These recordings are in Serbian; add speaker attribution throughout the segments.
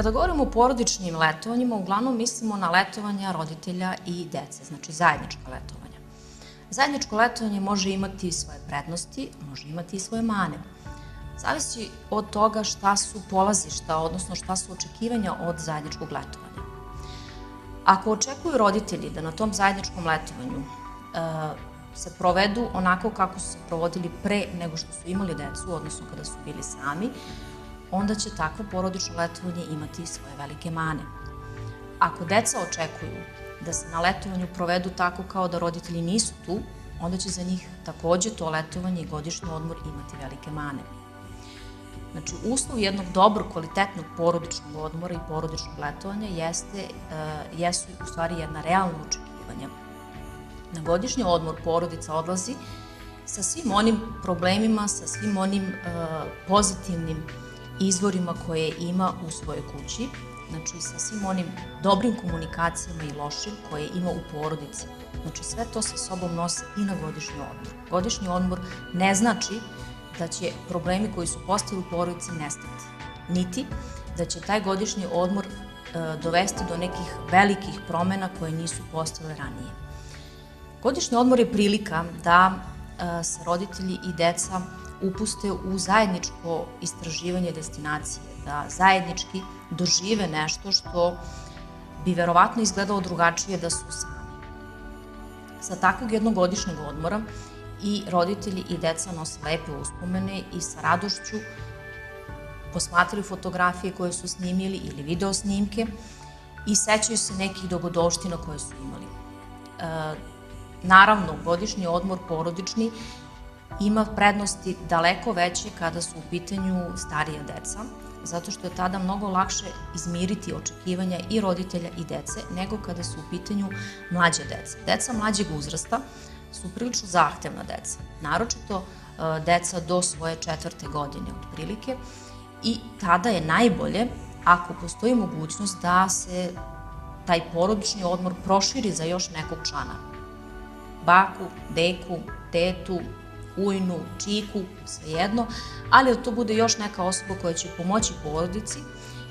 Speaker 1: Kada govorimo o porodičnim letovanjima, uglavnom mislimo na letovanja roditelja i dece, znači zajednička letovanja. Zajedničko letovanje može imati svoje prednosti, može imati i svoje mane. Zavisi od toga šta su polazišta, odnosno šta su očekivanja od zajedničkog letovanja. Ako očekuju roditelji da na tom zajedničkom letovanju se provedu onako kako su se provodili pre nego što su imali decu, odnosno kada su bili sami, onda će takvo porodično letovanje imati svoje velike mane. Ako deca očekuju da se na letovanju provedu tako kao da roditelji nisu tu, onda će za njih takođe to letovanje i godišnji odmor imati velike mane. Znači, uslov jednog dobrog, kvalitetnog porodičnog odmora i porodičnog letovanja jesu u stvari jedna realna očekivanja. Na godišnji odmor porodica odlazi sa svim onim problemima, sa svim onim pozitivnim izvorima koje ima u svojoj kući, znači sa svim onim dobrim komunikacijama i lošim koje ima u porodici. Znači sve to sa sobom nosi i na godišnji odmor. Godišnji odmor ne znači da će problemi koji su postali u porodici nestati, niti da će taj godišnji odmor dovesti do nekih velikih promena koje nisu postale ranije. Godišnji odmor je prilika da se roditelji i deca upuste u zajedničko istraživanje destinacije, da zajednički dožive nešto što bi verovatno izgledalo drugačije da su sami. Sa takvog jednog godišnjeg odmora i roditelji i deca nose lepe uspomene i sa radošću posmatraju fotografije koje su snimili ili video snimke i sećaju se nekih dogodovština koje su imali. Naravno, godišnji odmor porodični ima prednosti daleko veće kada su u pitanju starija deca, zato što je tada mnogo lakše izmiriti očekivanja i roditelja i dece nego kada su u pitanju mlađe deca. Deca mlađeg uzrasta su prilično zahtevna deca, naročito deca do svoje 4. godine otprilike, i tada je najbolje ako postoji mogućnost da se taj porodični odmor proširi za još nekog člana. Baku, deku, tetu, ujnu, čiku, svejedno, ali da to bude još neka osoba koja će pomoći porodici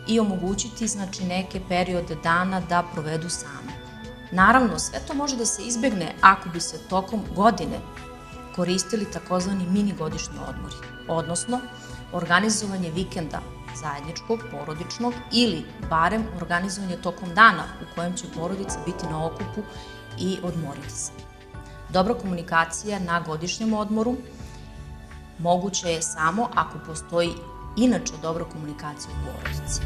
Speaker 1: i omogućiti neke periode dana da provedu sami. Naravno, sve to može da se izbegne ako bi se tokom godine koristili takozvani mini godišnji odmori, odnosno organizovanje vikenda zajedničkog, porodičnog ili barem organizovanje tokom dana u kojem će porodica biti na okupu i odmoriti se. Dobra komunikacija na godišnjem odmoru moguće je samo ako postoji inače dobra komunikacija u porodici.